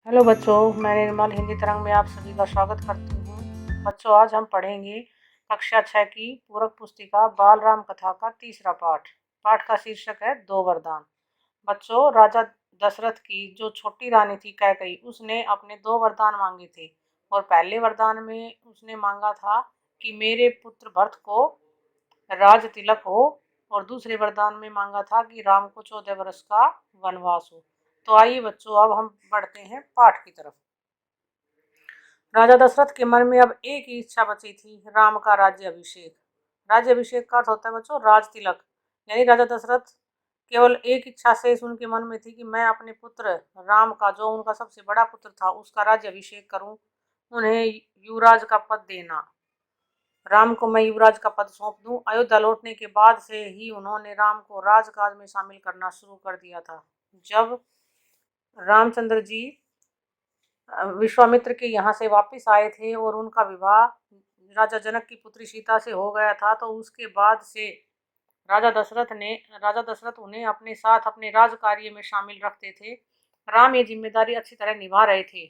Hello बच्चों, मैं निर्मल हिंदी तरंग में आप सभी का स्वागत करती हूँ। बच्चों, आज हम पढ़ेंगे कक्षा 6 की पूरक पुस्तिका बाल राम कथा का तीसरा पाठ। पाठ का शीर्षक है दो वरदान। बच्चों, राजा दशरथ की जो छोटी रानी थी कैकई, उसने अपने दो वरदान मांगे थे। और पहले वरदान में उसने मांगा था कि मेरे पुत्र भरत को राज तिलक हो, और दूसरे वरदान में मांगा था कि राम को 14 वर्ष का वनवास हो। तो आइए बच्चों, अब हम बढ़ते हैं पाठ की तरफ। राजा दशरथ के मन में अब एक ही इच्छा बची थी, राम का राज्य अभिषेक। राज्य अभिषेक का अर्थ होता है बच्चों राज तिलक। यानी राजा दशरथ केवल एक इच्छा शेष उनके मन में थी कि मैं अपने पुत्र राम का, जो उनका सबसे बड़ा पुत्र था, उसका राज्य अभिषेक करूं, उन्हें युवराज का पद देना। राम को मैं युवराज का पद सौंप दूं। अयोध्या लौटने के बाद से ही उन्होंने राम को राजकाज में शामिल करना शुरू कर दिया था। जब रामचंद्र जी विश्वामित्र के यहाँ से वापस आए थे और उनका विवाह राजा जनक की पुत्री सीता से हो गया था, तो उसके बाद से राजा दशरथ उन्हें अपने साथ अपने राज कार्य में शामिल रखते थे। राम ये जिम्मेदारी अच्छी तरह निभा रहे थे।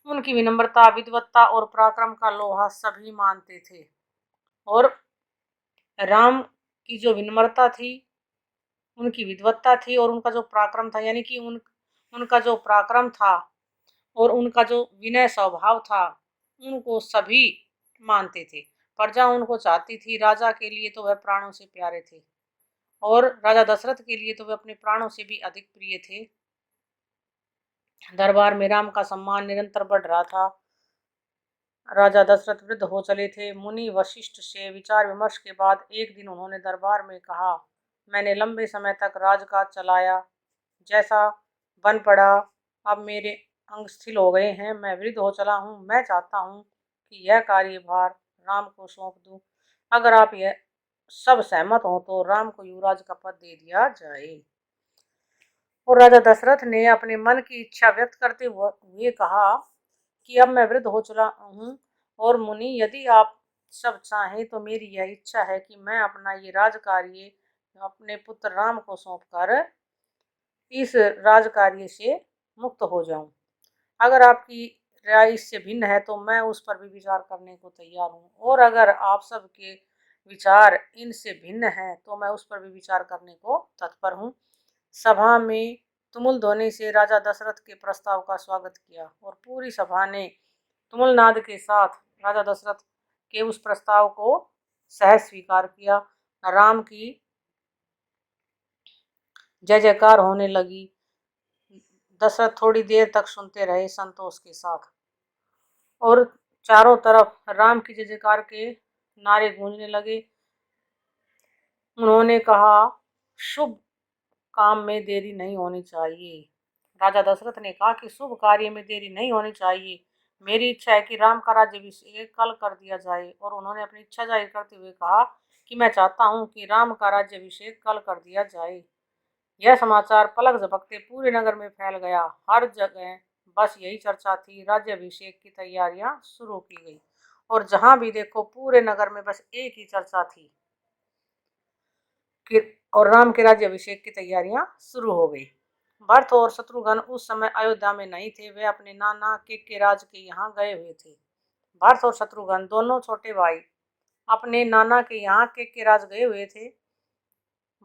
उनकी विनम्रता, विद्वत्ता और पराक्रम का लोहा सभी मानते थे। और राम की जो विनम्रता थी, उनकी विद्वत्ता थी और उनका जो पराक्रम था, यानी कि उनका जो पराक्रम था और उनका जो विनय स्वभाव था, उनको सभी मानते थे। प्रजा उनको चाहती थी। राजा के लिए तो वह प्राणों से प्यारे थे, और राजा दशरथ के लिए तो वे अपने प्राणों से भी अधिक प्रिय थे। दरबार में राम का सम्मान निरंतर बढ़ रहा था। राजा दशरथ वृद्ध हो चले थे। मुनि वशिष्ठ से विचार विमर्श के बाद एक दिन उन्होंने दरबार में कहा, मैंने लंबे समय तक राजकाज चलाया, जैसा बन पड़ा, अब मेरे अंग स्थिर हो गए हैं, मैं वृद्ध हो चला हूँ। मैं चाहता हूँ कि यह कार्यभार राम को सौंप दूँ। अगर आप यह सब सहमत हो तो राम को युवराज का पद दे दिया जाए। और राजा दशरथ ने अपने मन की इच्छा व्यक्त करते हुए कहा कि अब मैं वृद्ध हो चुका हूँ, और मुनि, यदि आप सब चाहें तो मेरी यह इच्छा है कि मैं अपना ये राज कार्य अपने पुत्र राम को सौंप कर इस राज कार्य से मुक्त हो जाऊं। अगर आपकी राय इससे भिन्न है तो मैं उस पर भी विचार करने को तैयार हूँ, और अगर आप सबके विचार इनसे भिन्न हैं तो मैं उस पर भी विचार करने को तत्पर हूँ। सभा में तुमुल ध्वनि से राजा दशरथ के प्रस्ताव का स्वागत किया, और पूरी सभा ने तुमुल नाद के साथ राजा दशरथ के उस प्रस्ताव को सहज स्वीकार किया। राम की जय जयकार होने लगी। दशरथ थोड़ी देर तक सुनते रहे संतोष के साथ, और चारों तरफ राम की जय जयकार के नारे गूंजने लगे। उन्होंने कहा, शुभ काम में देरी नहीं होनी चाहिए। राजा दशरथ ने कहा कि शुभ कार्य में देरी नहीं होनी चाहिए। मेरी इच्छा है कि राम का राज्याभिषेक कल कर दिया जाए। और उन्होंने अपनी इच्छा जाहिर करते हुए कहा कि मैं चाहता हूं कि राम का राज्याभिषेक कल कर दिया जाए। यह समाचार पलक झपकते पूरे नगर में फैल गया। हर जगह बस यही चर्चा थी। राज्याभिषेक की तैयारियां शुरू की गई, और जहां भी देखो पूरे नगर में बस एक ही चर्चा थी कि और राम के राज्याभिषेक की तैयारियां शुरू हो गई। भरत और शत्रुघ्न उस समय अयोध्या में नहीं थे। वे अपने नाना के राज के यहाँ गए हुए थे। भरत और शत्रुघ्न दोनों छोटे भाई अपने नाना के यहाँ के राज गए हुए थे।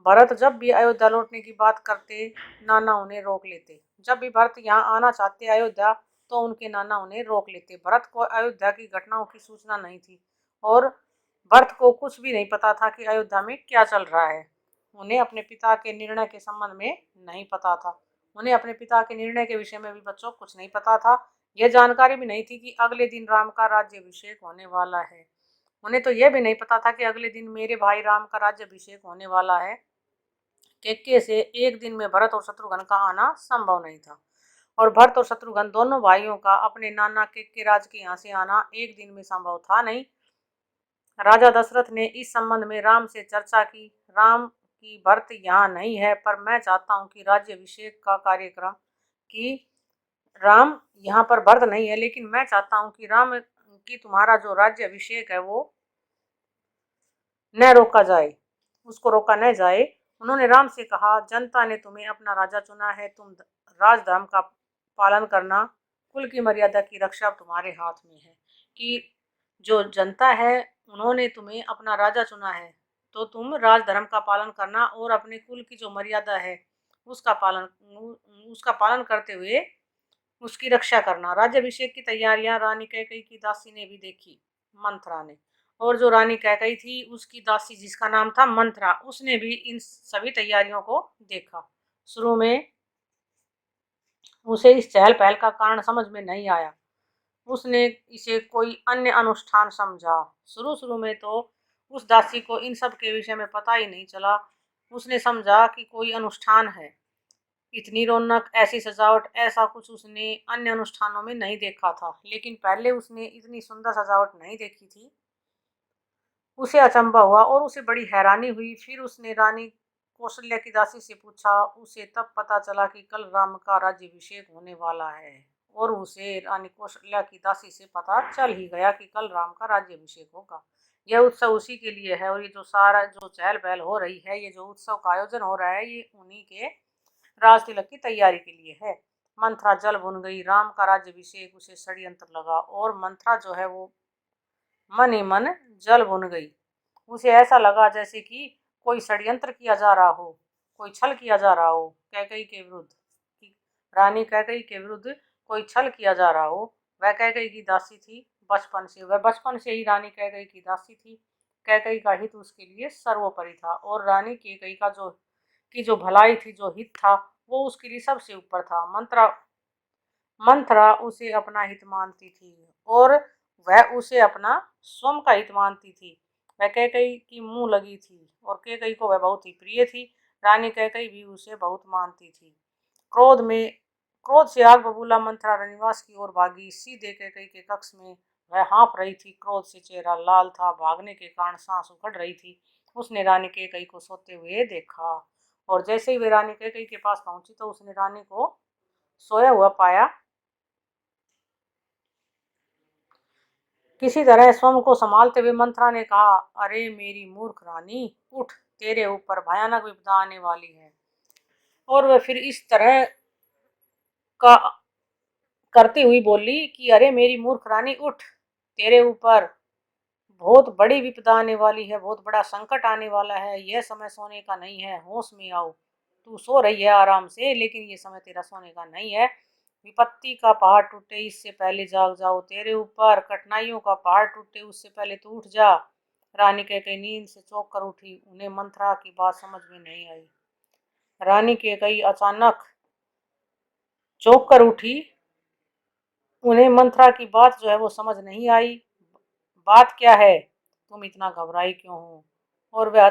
भरत जब भी अयोध्या लौटने की बात करते, नाना उन्हें रोक लेते। जब भी भरत यहाँ आना चाहते अयोध्या, तो उनके नाना उन्हें रोक लेते। भरत को अयोध्या की घटनाओं की सूचना नहीं थी, और भरत को कुछ भी नहीं पता था कि अयोध्या में क्या चल रहा है। उन्हें अपने पिता के निर्णय के संबंध में नहीं पता था। उन्हें अपने पिता के निर्णय के विषय में भी बच्चों कुछ नहीं पता था। यह जानकारी भी नहीं थी कि अगले दिन राम का राज्याभिषेक होने वाला है। उन्हें तो यह भी नहीं पता था कि अगले दिन मेरे भाई राम का राज्याभिषेक होने वाला है। केके से एक दिन में भरत और शत्रुघ्न का आना संभव नहीं था, और भरत और शत्रुघ्न दोनों भाइयों का अपने नाना के राज के यहाँ से आना एक दिन में संभव था नहीं। राजा दशरथ ने इस संबंध में राम से चर्चा की। राम की भरत यहाँ नहीं है, पर मैं चाहता हूँ कि राज्याभिषेक का कार्यक्रम कि राम यहाँ पर भरत नहीं है, लेकिन मैं चाहता हूँ कि राम की तुम्हारा जो राज्याभिषेक है वो न रोका जाए, उसको रोका न जाए। उन्होंने राम से कहा, जनता ने तुम्हें अपना राजा चुना है, तुम राजधर्म का पालन करना, कुल की मर्यादा की रक्षा अब तुम्हारे हाथ में है। कि जो जनता है उन्होंने तुम्हें अपना राजा चुना है, तो तुम राज धर्म का पालन करना और अपने कुल की जो मर्यादा है उसका पालन उसका पालन करते हुए उसकी रक्षा करना। राज्याभिषेक की तैयारियां रानी कैकई की दासी ने भी देखी, मंथरा ने। और जो रानी कैकई थी उसकी दासी जिसका नाम था मंथरा, उसने भी इन सभी तैयारियों को देखा। शुरू में उसे इस चहल पहल का कारण समझ में नहीं आया। उसने इसे कोई अन्य अनुष्ठान समझा। शुरू शुरू में तो उस दासी को इन सब के विषय में पता ही नहीं चला। उसने समझा कि कोई अनुष्ठान है। इतनी रौनक, ऐसी सजावट, ऐसा कुछ उसने अन्य अनुष्ठानों में नहीं देखा था। लेकिन पहले उसने इतनी सुंदर सजावट नहीं देखी थी। उसे अचंभा हुआ और उसे बड़ी हैरानी हुई। फिर उसने रानी कौशल्या की दासी से पूछा। उसे तब पता चला कि कल राम का राज्याभिषेक होने वाला है। और उसे रानी कौशल्या की दासी से पता चल ही गया कि कल राम का राज्याभिषेक होगा। यह उत्सव उसी के लिए है। और ये जो सारा जो चहल पहल हो रही है, ये जो उत्सव का आयोजन हो रहा है, ये उन्हीं के राज तिलक की तैयारी के लिए है। मंथरा जल भुन गई। राम का राज्याभिषेक उसे षड्यंत्र लगा और मंथरा जो है वो मन ही मन जल भुन गई। उसे ऐसा लगा जैसे कि कोई षड्यंत्र किया जा रहा हो, कोई छल किया जा रहा हो कैकई के विरुद्ध, रानी कैकई के विरुद्ध कोई छल किया जा रहा हो। वह कैकई की दासी थी बचपन से, वह बचपन से ही रानी कैकई की दासी थी। कैकई का हित उसके लिए सर्वोपरि था और रानी कैकई का जो भलाई थी, जो हित था, वो उसके लिए सबसे ऊपर था। मंथरा उसे अपना हित मानती थी और वह उसे अपना स्वयं का हित मानती थी। वह कैकई की मुंह लगी थी और कैकई को वह बहुत ही प्रिय थी। रानी कैकई भी उसे बहुत मानती थी। क्रोध से आग बबूला मंथरा रनिवास की ओर भागी। सीधे कैकई के कक्ष में वह हाँफ रही थी। क्रोध से चेहरा लाल था, भागने के कारण सांस उखड़ रही थी। उसने रानी कैकई को सोते हुए देखा और जैसे ही वे रानी कैकई के पास पहुंची तो उसने रानी को सोया हुआ पाया। किसी तरह स्वयं को संभालते हुए मंथरा ने कहा, अरे मेरी मूर्ख रानी, उठ, तेरे ऊपर भयानक विपदा आने वाली है। और वह फिर इस तरह का करती हुई बोली कि अरे मेरी मूर्ख रानी, उठ, तेरे ऊपर बहुत बड़ी विपदा आने वाली है, बहुत बड़ा संकट आने वाला है। यह समय सोने का नहीं है, होश में आओ। तू सो रही है आराम से, लेकिन ये समय तेरा सोने का नहीं है। विपत्ति का पहाड़ टूटे इससे पहले जाग जाओ। तेरे ऊपर कठिनाइयों का पहाड़ टूटे उससे पहले तू उठ जा। रानी कैकई नींद से चौंक कर उठी। उन्हें मंथरा की बात समझ में नहीं आई। रानी कैकई अचानक चौंक कर उठी। उन्हें मंथरा की बात जो है वो समझ नहीं आई। बात क्या है, तुम इतना घबराई क्यों हो? और वह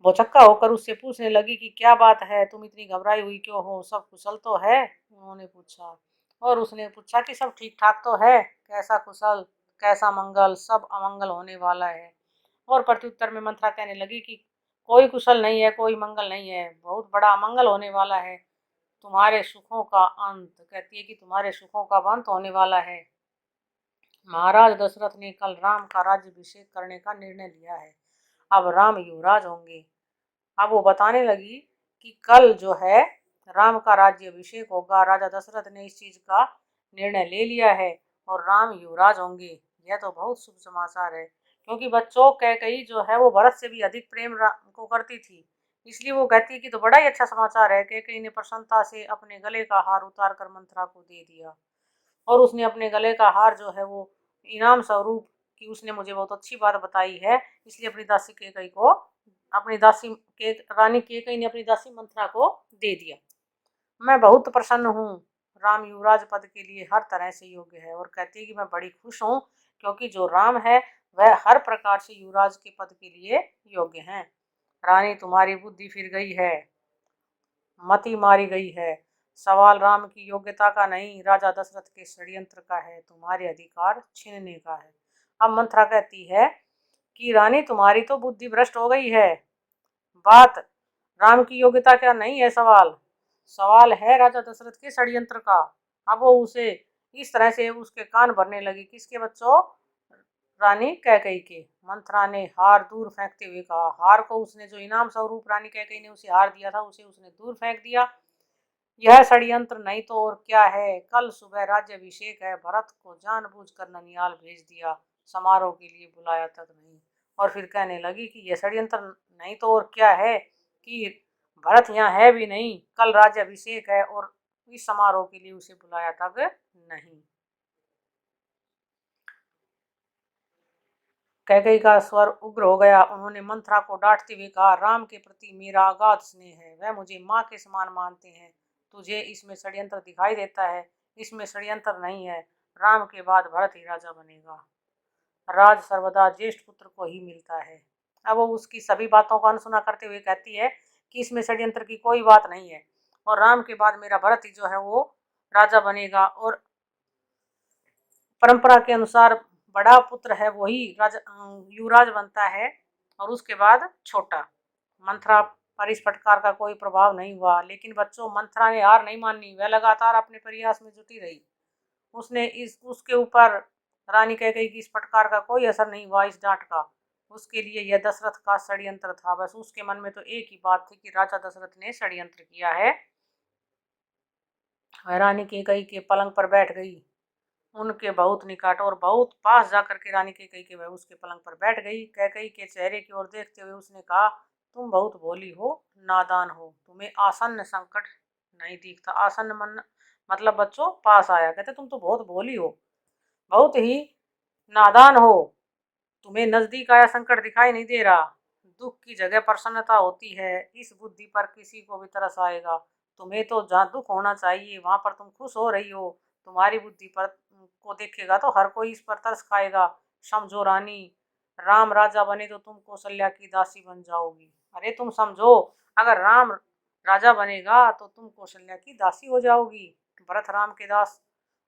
भौचक्का होकर उससे पूछने लगी कि क्या बात है, तुम इतनी घबराई हुई क्यों हो? सब कुशल तो है? उन्होंने पूछा। और उसने पूछा कि सब ठीक ठाक तो है? कैसा कुशल, कैसा मंगल, सब अमंगल होने वाला है। और प्रत्युत्तर में मंथरा कहने लगी कि कोई कुशल नहीं है, कोई मंगल नहीं है, बहुत बड़ा अमंगल होने वाला है। तुम्हारे सुखों का अंत, कहती है कि तुम्हारे सुखों का अंत होने वाला है। महाराज दशरथ ने कल राम का राज्याभिषेक करने का निर्णय लिया है। अब राम युवराज होंगे। अब वो बताने लगी कि कल जो है राम का राज्याभिषेक होगा। राजा दशरथ ने इस चीज का निर्णय ले लिया है और राम युवराज होंगे। यह तो बहुत शुभ समाचार है, क्योंकि बच्चों कैकई जो है वो भरत से भी अधिक प्रेम राम को करती थी। इसलिए वो कहती है कि तो बड़ा ही अच्छा समाचार है। कैकई ने प्रसन्नता से अपने गले का हार उतार कर मंथरा को दे दिया और उसने अपने गले का हार जो है वो इनाम स्वरूप, कि उसने मुझे बहुत अच्छी बात बताई है, इसलिए अपनी दासी कैकई को, अपनी दासी के रानी कैकई ने अपनी दासी मंथरा को दे दिया। मैं बहुत प्रसन्न हूँ। राम युवराज पद के लिए हर तरह से योग्य है। और कहती है कि मैं बड़ी खुश हूँ, क्योंकि जो राम है वह हर प्रकार से युवराज के पद के लिए योग्य हैं। रानी तुम्हारी बुद्धि फिर गई है, मति मारी गई है। सवाल राम की योग्यता का नहीं, राजा दशरथ के षड्यंत्र का है, तुम्हारे अधिकार छीनने का है। अब मंथरा कहती है कि रानी तुम्हारी तो बुद्धि भ्रष्ट हो गई है। बात राम की योग्यता क्या नहीं है, सवाल सवाल है राजा दशरथ के षड्यंत्र का। अब वो उसे इस तरह से उसके कान भरने लगी। किसके बच्चों? रानी कैकई के। मंथरा ने हार दूर फेंकते हुए कहा। हार को उसने, जो इनाम स्वरूप रानी कैकई ने उसे हार दिया था, उसे उसने दूर फेंक दिया। यह षड्यंत्र नहीं तो और क्या है। कल सुबह राज्याभिषेक है, भरत को जानबूझकर ननिहाल भेज दिया, समारोह के लिए बुलाया तक नहीं। और फिर कहने लगी कि यह षड्यंत्र नहीं तो और क्या है कि भरत यहाँ है भी नहीं, कल राज्याभिषेक है और इस समारोह के लिए उसे बुलाया तक नहीं। कैकेयी का स्वर उग्र हो गया। उन्होंने मंथरा को डांटते हुए कहा, राम के प्रति मेरा अगाध स्नेह है, वह मुझे माँ के समान मानते हैं। तुझे इसमें षड्यंत्र दिखाई देता है? इसमें षड्यंत्र नहीं है। राम के बाद भरत ही राजा बनेगा। राज सर्वदा ज्येष्ठ पुत्र को ही मिलता है। अब वो उसकी सभी बातों को अनसुना करते हुए कहती है कि इसमें षड्यंत्र की कोई बात नहीं है और राम के बाद मेरा भरत ही जो है वो राजा बनेगा और परंपरा के अनुसार बड़ा पुत्र है वही राजा युवराज बनता है और उसके बाद छोटा। मंथरा पर इस फटकार का कोई प्रभाव नहीं हुआ, लेकिन बच्चों, मंथरा ने हार नहीं मानी। वह लगातार अपने प्रयास में जुटी रही। उसने इस उसके ऊपर रानी कैकेयी की इस फटकार का कोई असर नहीं हुआ, इस डांट का। उसके लिए यह दशरथ का षड्यंत्र था। बस उसके मन में तो एक ही बात थी कि राजा दशरथ ने षड्यंत्र किया है। वह रानी कैकेयी के पलंग पर बैठ गई, उनके बहुत निकट और बहुत पास जाकर के रानी कैकेयी के वह उसके पलंग पर बैठ गई। कैकेयी के चेहरे की ओर देखते हुए उसने कहा, तुम बहुत भोली हो, नादान हो, तुम्हें आसन्न संकट नहीं दिखता। आसन्न मन मतलब बच्चों पास आया। कहते तुम तो बहुत भोली हो, बहुत ही नादान हो, तुम्हें नजदीक आया संकट दिखाई नहीं दे रहा। दुख की जगह प्रसन्नता होती है, इस बुद्धि पर किसी को भी तरस आएगा। तुम्हें तो जहाँ दुख होना चाहिए वहां पर तुम खुश हो रही हो। तुम्हारी बुद्धि पर को देखेगा तो हर कोई इस पर तरस खाएगा। समझो रानी, राम राजा बने तो तुम कौशल्या की दासी बन जाओगी। अरे तुम समझो, अगर राम राजा बनेगा तो तुम कौशल्या की दासी हो जाओगी। भरत राम के दास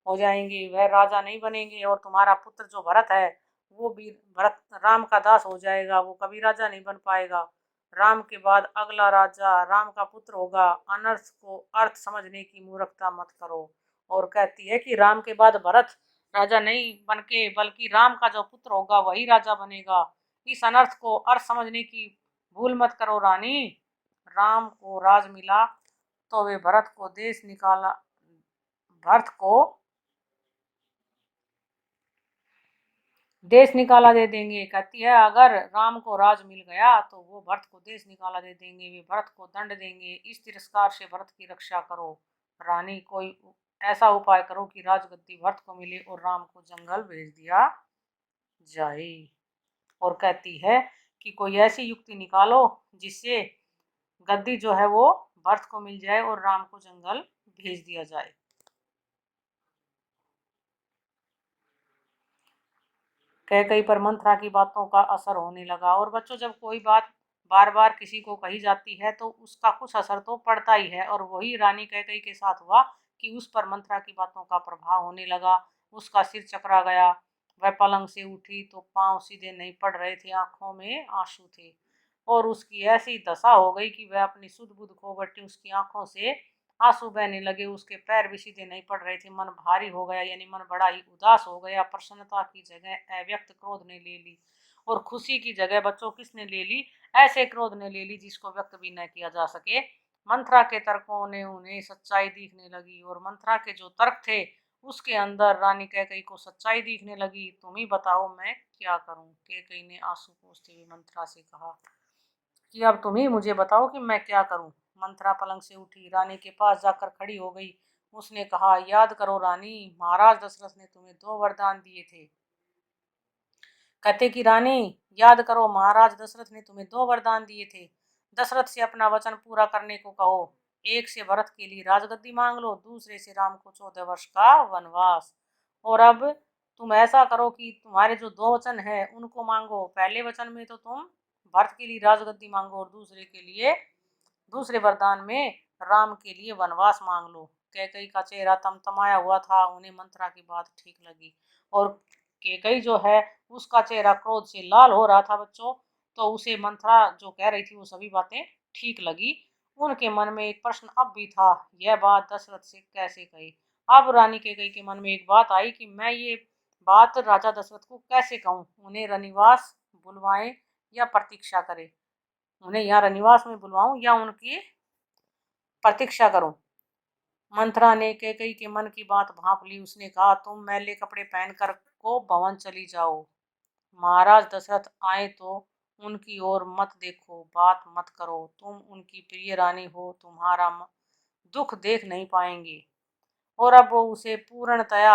हो जाएंगे, वह राजा नहीं बनेंगे। और तुम्हारा पुत्र जो भरत है वो भी भरत राम का दास हो जाएगा, वो कभी राजा नहीं बन पाएगा। राम के बाद अगला राजा राम का पुत्र होगा। अनर्थ को अर्थ समझने की मूर्खता मत करो। और कहती है कि राम के बाद भरत राजा नहीं बन के बल्कि राम का जो पुत्र होगा वही राजा बनेगा। इस अनर्थ को अर्थ समझने की भूल मत करो रानी। राम को राज मिला तो वे भरत को देश निकाला दे देंगे। कहती है अगर राम को राज मिल गया तो वो भरत को देश निकाला दे देंगे, वे भरत को दंड देंगे। इस तिरस्कार से भरत की रक्षा करो रानी, कोई ऐसा उपाय करो कि राजगद्दी भरत को मिले और राम को जंगल भेज दिया जाए। और कहती है कि कोई ऐसी युक्ति निकालो जिससे गद्दी जो है वो भरत को मिल जाए और राम को जंगल भेज दिया जाए। कैकेयी पर मंथरा की बातों का असर होने लगा। और बच्चों, जब कोई बात बार बार किसी को कही जाती है तो उसका कुछ असर तो पड़ता ही है, और वही रानी कैकेयी के साथ हुआ कि उस पर मंथरा की बातों का प्रभाव होने लगा। उसका सिर चकरा गया, वह पलंग से उठी तो पांव सीधे नहीं पड़ रहे थे, आंखों में आंसू थे और उसकी ऐसी दशा हो गई कि वह अपनी सुध बुध खो बैठी। उसकी आंखों से आंसू बहने लगे, उसके पैर भी सीधे नहीं पड़ रहे थे, मन भारी हो गया, यानी मन बड़ा ही उदास हो गया। प्रसन्नता की जगह अव्यक्त क्रोध ने ले ली और खुशी की जगह बच्चों किसने ले ली? ऐसे क्रोध ने ले ली जिसको व्यक्त भी न किया जा सके। मंथरा के तर्कों ने उन्हें सच्चाई दिखने लगी और मंथरा के जो तर्क थे उसके अंदर रानी कैकेयी को सच्चाई दिखने लगी। तुम ही बताओ मैं क्या करूं? कैकेयी ने आंसू पोंछते हुए मंथरा से कहा कि अब तुम ही मुझे बताओ कि मैं क्या करूं। मंथरा पलंग से उठी, रानी के पास जाकर खड़ी हो गई। उसने कहा, याद करो रानी, महाराज दशरथ ने तुम्हें 2 वरदान दिए थे। कहते कि रानी, याद करो, महाराज दशरथ ने तुम्हें 2 वरदान दिए थे। दशरथ से अपना वचन पूरा करने को कहो। एक से भरत के लिए राजगद्दी मांग लो, दूसरे से राम को 14 वर्ष का वनवास। और अब तुम ऐसा करो कि तुम्हारे जो 2 वचन है उनको मांगो। पहले वचन में तो तुम भरत के लिए राजगद्दी मांगो और दूसरे वरदान में राम के लिए वनवास मांग लो। कैकेयी का चेहरा तमतमाया हुआ था, उन्हें मंथरा की बात ठीक लगी और कैकेयी जो है उसका चेहरा क्रोध से लाल हो रहा था बच्चों। तो उसे मंथरा जो कह रही थी वो सभी बातें ठीक लगी। उनके मन में एक प्रश्न अब भी था, यह बात दशरथ से कैसे कही। अब रानी कैकेयी के मन में एक बात आई कि मैं ये बात राजा दशरथ को कैसे कहूँ। उन्हें रनिवास बुलवाएं या प्रतीक्षा करें, उन्हें यहाँ रनिवास में बुलवाऊं या उनकी प्रतीक्षा करूं। मंथरा ने कैकई के मन की बात भांप ली। उसने कहा, तुम मैले कपड़े पहनकर को भवन चली जाओ। महाराज दशरथ आए तो उनकी ओर मत देखो, बात मत करो। तुम उनकी प्रिय रानी हो, तुम्हारा दुख देख नहीं पाएंगे। और अब वो उसे पूर्णतया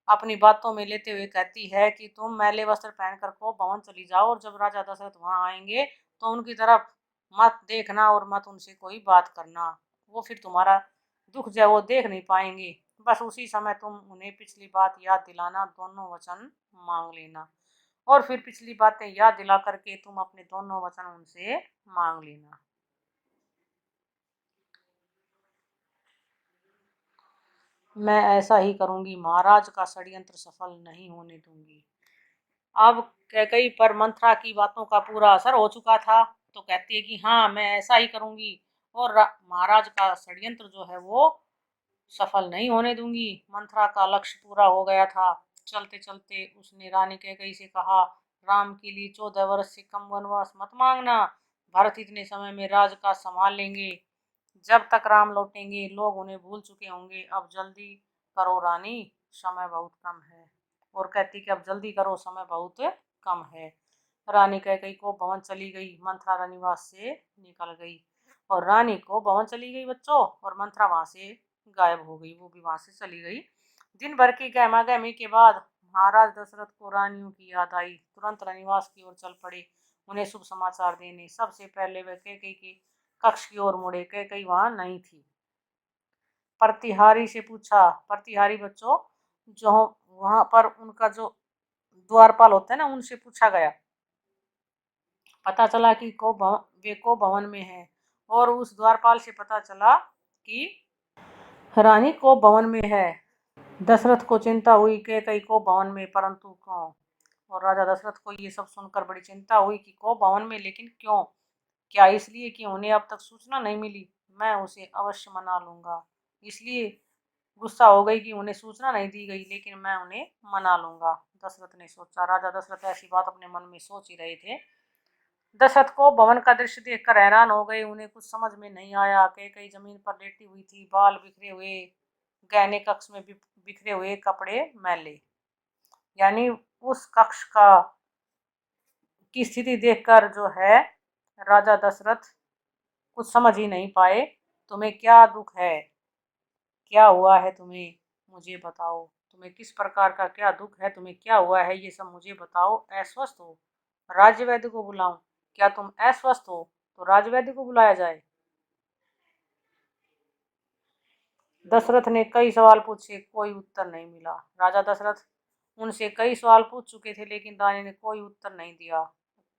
अपनी बातों में लेते हुए कहती है कि तुम मैले वस्त्र पहनकर को भवन चली जाओ, और जब राजा दशरथ वहां आएंगे तो उनकी तरफ मत देखना और मत उनसे कोई बात करना। वो फिर तुम्हारा दुख जो है वो देख नहीं पाएंगे। बस उसी समय तुम उन्हें पिछली बात याद दिलाना, दोनों वचन मांग लेना। और फिर पिछली बातें याद दिला करके तुम अपने दोनों वचन उनसे मांग लेना। मैं ऐसा ही करूंगी, महाराज का षड्यंत्र सफल नहीं होने दूंगी। अब कैकई पर मंथरा की बातों का पूरा असर हो चुका था, तो कहती है कि हाँ, मैं ऐसा ही करूंगी और महाराज का षड्यंत्र जो है वो सफल नहीं होने दूंगी। मंथरा का लक्ष्य पूरा हो गया था। चलते चलते उसने रानी कैकई से कहा, राम के लिए 14 वर्ष से कम वनवास मत मांगना। भरत इतने समय में राज का संभाल लेंगे। जब तक राम लौटेंगे लोग उन्हें भूल चुके होंगे। अब जल्दी करो रानी, समय बहुत कम है। और कहती कि अब जल्दी करो, समय बहुत कम है। रानी कैकई को भवन चली गई। मंथरा रानीवास से निकल गई और रानी को भवन चली गई बच्चों, और मंथरा वहां से गायब हो गई। वो भी वहां से चली गई। दिन भर की गहमा गहमी के बाद महाराज दशरथ को रानियों की याद आई। तुरंत रानीवास की ओर चल पड़े उन्हें शुभ समाचार देने। सबसे पहले वे कैकई के कक्ष की ओर मुड़े। कैकई वहां नहीं थी। प्रतिहारी से पूछा, प्रतिहारी बच्चों जो वहां पर उनका जो द्वारपाल होता है ना, उनसे पूछा गया। पता चला कि वे को भवन में है। और उस द्वारपाल से पता चला कि रानी को भवन में है। दशरथ को चिंता हुई कि कई को भवन में, परंतु क्यों। और राजा दशरथ को ये सब सुनकर बड़ी चिंता हुई कि को भवन में, लेकिन क्यों। क्या इसलिए कि उन्हें अब तक सूचना नहीं मिली। मैं उसे अवश्य मना लूंगा। इसलिए गुस्सा हो गई कि उन्हें सूचना नहीं दी गई, लेकिन मैं उन्हें मना लूंगा। दशरथ ने सोचा। राजा दशरथ ऐसी बात अपने मन में सोच ही रहे थे। दशरथ को भवन का दृश्य देखकर हैरान हो गए। उन्हें कुछ समझ में नहीं आया। कई जमीन पर लेटी हुई थी, बाल बिखरे हुए, गहने कक्ष में बिखरे हुए कपड़े मैले। यानी उस कक्ष का की स्थिति देखकर जो है राजा दशरथ कुछ समझ ही नहीं पाए। तुम्हें क्या दुख है, क्या हुआ है तुम्हें, मुझे बताओ। तुम्हें किस प्रकार का क्या दुख है, तुम्हें क्या हुआ है, ये सब मुझे बताओ। अस्वस्थ हो, राजवैद्य को बुलाऊं। क्या तुम अस्वस्थ हो तो राजवैद्य को बुलाया जाए। दशरथ ने कई सवाल पूछे, कोई उत्तर नहीं मिला। राजा दशरथ उनसे कई सवाल पूछ चुके थे, लेकिन रानी ने कोई उत्तर नहीं दिया।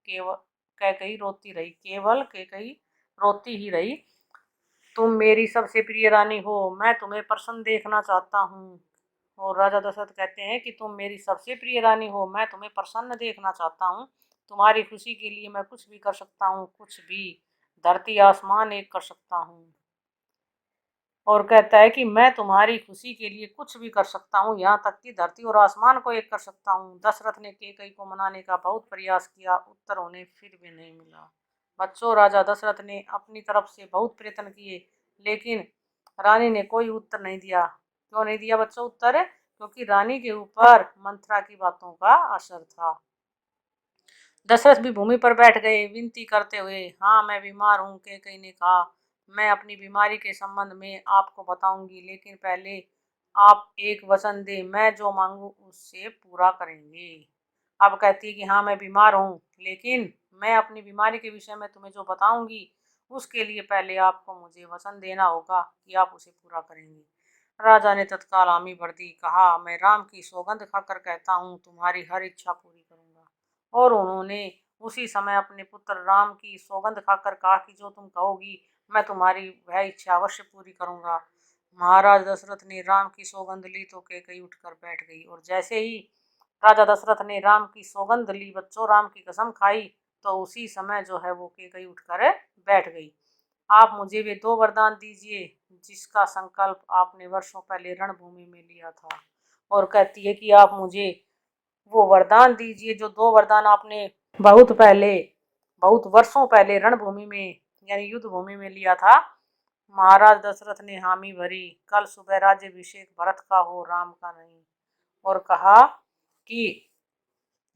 केवल कैकई रोती रही, केवल कैकई रोती ही रही। तुम मेरी सबसे प्रिय रानी हो, मैं तुम्हें प्रसन्न देखना चाहता हूँ। और राजा दशरथ कहते हैं कि तुम मेरी सबसे प्रिय रानी हो, मैं तुम्हें प्रसन्न देखना चाहता हूँ। तुम्हारी खुशी के लिए मैं कुछ भी कर सकता हूँ, कुछ भी, धरती आसमान एक कर सकता हूँ। और कहता है कि मैं तुम्हारी खुशी के लिए कुछ भी कर सकता हूँ, यहाँ तक कि धरती और आसमान को एक कर सकता हूँ। दशरथ ने कैकई को मनाने का बहुत प्रयास किया, उत्तर उन्हें फिर भी नहीं मिला। बच्चों, राजा दशरथ ने अपनी तरफ से बहुत प्रयत्न किए, लेकिन रानी ने कोई उत्तर नहीं दिया। क्यों नहीं दिया बच्चों उत्तर? क्योंकि रानी के ऊपर मंथरा की बातों का असर था। दशरथ भी भूमि पर बैठ गए, विनती करते हुए। हाँ, मैं बीमार हूँ, कैकई ने कहा। मैं अपनी बीमारी के संबंध में आपको बताऊंगी, लेकिन पहले आप एक वचन दे, मैं जो मांगू उससे पूरा करेंगे। अब कहती है कि हाँ, मैं बीमार हूँ, लेकिन मैं अपनी बीमारी के विषय में तुम्हें जो बताऊंगी उसके लिए पहले आपको मुझे वचन देना होगा कि आप उसे पूरा करेंगे। राजा ने तत्काल हामी भर दी। कहा, मैं राम की सौगंध खाकर कहता हूँ, तुम्हारी हर इच्छा पूरी करूंगा। और उन्होंने उसी समय अपने पुत्र राम की सौगंध खाकर कहा कि जो तुम कहोगी मैं तुम्हारी वह इच्छा अवश्य पूरी करूंगा। महाराज दशरथ ने राम की सौगंध ली तो कैकई उठकर बैठ गई। और जैसे ही राजा दशरथ ने राम की सौगंध ली, बच्चों, राम की कसम खाई, तो उसी समय जो है वो कैकई उठकर बैठ गई। आप मुझे वे 2 वरदान दीजिए जिसका संकल्प आपने वर्षों पहले रणभूमि में लिया था। और कहती है कि आप मुझे वो वरदान दीजिए जो 2 वरदान आपने बहुत पहले, बहुत वर्षों पहले रणभूमि में यानी युद्ध भूमि में लिया था। महाराज दशरथ ने हामी भरी, कल सुबह राज्याभिषेक भरत का हो, राम का नहीं। और कहा कि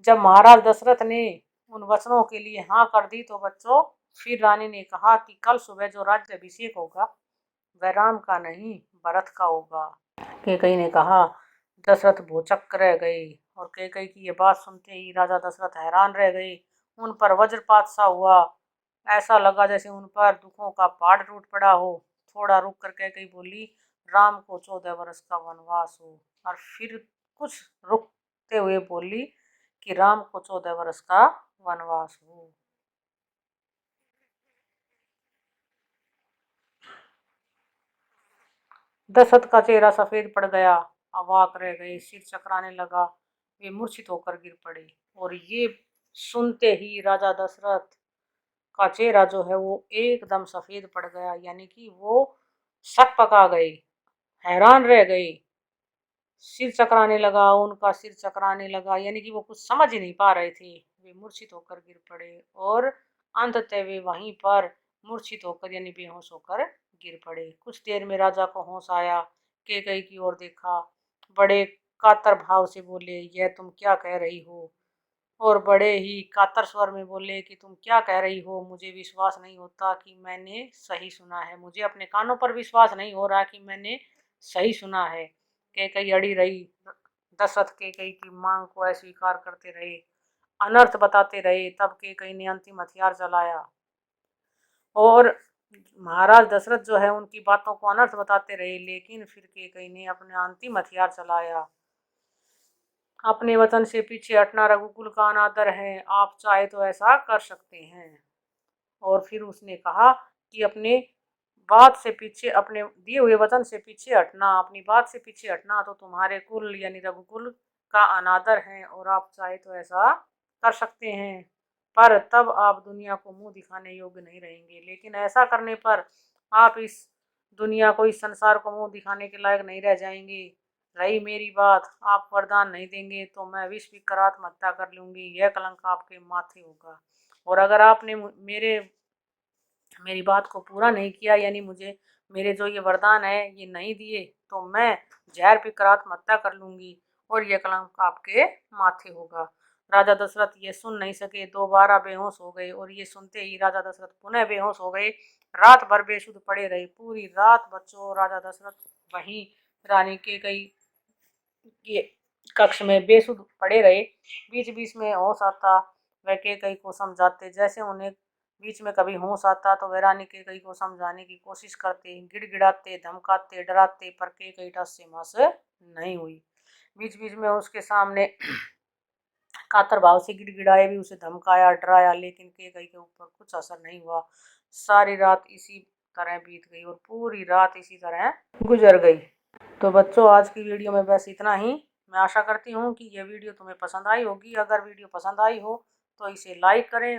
जब महाराज दशरथ ने उन वचनों के लिए हाँ कर दी तो बच्चों फिर रानी ने कहा कि कल सुबह जो राज्याभिषेक होगा वह राम का नहीं भरत का होगा। कैकई ने कहा, दशरथ भौचक्क रह गए। और कैकई की ये बात सुनते ही राजा दशरथ हैरान रह गए। उन पर वज्रपात सा हुआ, ऐसा लगा जैसे उन पर दुखों का पहाड़ टूट पड़ा हो। थोड़ा रुक कर कैकई बोली, राम को 14 वर्ष का वनवास हो। और फिर कुछ रुकते हुए बोली कि राम को 14 वर्ष का वनवास हो। दशरथ का चेहरा सफेद पड़ गया, अवाक रह गए, सिर चकराने लगा, वे मूर्छित होकर गिर पड़े। और ये सुनते ही राजा दशरथ का चेहरा जो है वो एकदम सफेद पड़ गया, यानी कि वो शक पका गए, हैरान रह गए, सिर चकराने लगा, उनका सिर चकराने लगा, यानी कि वो कुछ समझ ही नहीं पा रहे थे। वे मूर्छित होकर गिर पड़े और अंततः वे वहीं पर मूर्छित होकर यानी बेहोश होकर गिर पड़े। कुछ देर में राजा को होश आया, कैकई की ओर देखा, बड़े कातर भाव से बोले, यह तुम क्या कह रही हो? और बड़े ही कातर स्वर में बोले कि तुम क्या कह रही हो? मुझे विश्वास नहीं होता कि मैंने सही सुना है, मुझे अपने कानों पर विश्वास नहीं हो रहा कि मैंने सही सुना है। कैकई अड़ी रही, दशरथ कैकई की मांग को अस्वीकार करते रहे, अनर्थ बताते रहे। तब कैकई ने अंतिम हथियार चलाया और महाराज दशरथ जो है उनकी बातों को अनर्थ बताते रहे, लेकिन फिर कैकई ने अपना अंतिम हथियार चलाया। अपने वचन से पीछे हटना रघुकुल का अनादर है, आप चाहे तो ऐसा कर सकते हैं। और फिर उसने कहा कि अपने बात से पीछे, अपने दिए हुए वचन से पीछे हटना, अपनी बात से पीछे हटना तो तुम्हारे कुल यानी रघुकुल का अनादर है, और आप चाहे तो ऐसा कर सकते हैं, पर तब आप दुनिया को मुंह दिखाने योग्य नहीं रहेंगे। लेकिन ऐसा करने पर आप इस दुनिया को, इस संसार को मुंह दिखाने के लायक नहीं रह जाएंगे। रही मेरी बात, आप वरदान नहीं देंगे तो मैं विष पीकर आत्महत्या कर लूंगी, यह कलंक आपके माथे होगा। और अगर आपने मेरी बात को पूरा नहीं किया, यानी मुझे मेरे जो ये वरदान है ये नहीं दिए, तो मैं जहर पीकर आत्महत्या कर लूंगी और यह कलंक आपके माथे होगा। राजा दशरथ ये सुन नहीं सके, दोबारा बेहोश हो गए। और ये सुनते ही राजा दशरथ पुनः बेहोश हो गए, रात भर बेसुध पड़े रहे। पूरी रात बच्चों राजा दशरथ वहीं रानी कैकई के कक्ष में बेसुध पड़े रहे। बीच बीच में होश आता, वह कैकई को समझाते, जैसे उन्हें बीच में कभी होश आता तो वह रानी कैकई को समझाने की कोशिश करते, गिड़गिड़ाते, धमकाते, डराते, पर कैकई टस से मस नहीं हुई। बीच बीच में उसके सामने कातर भाव से गिड़गिड़ाए भी, उसे धमकाया, डराया, लेकिन कैकई के ऊपर कुछ असर नहीं हुआ। सारी रात इसी तरह बीत गई और पूरी रात इसी तरह गुजर गई। तो बच्चों आज की वीडियो में बस इतना ही। मैं आशा करती हूँ कि यह वीडियो तुम्हें पसंद आई होगी। अगर वीडियो पसंद आई हो तो इसे लाइक करें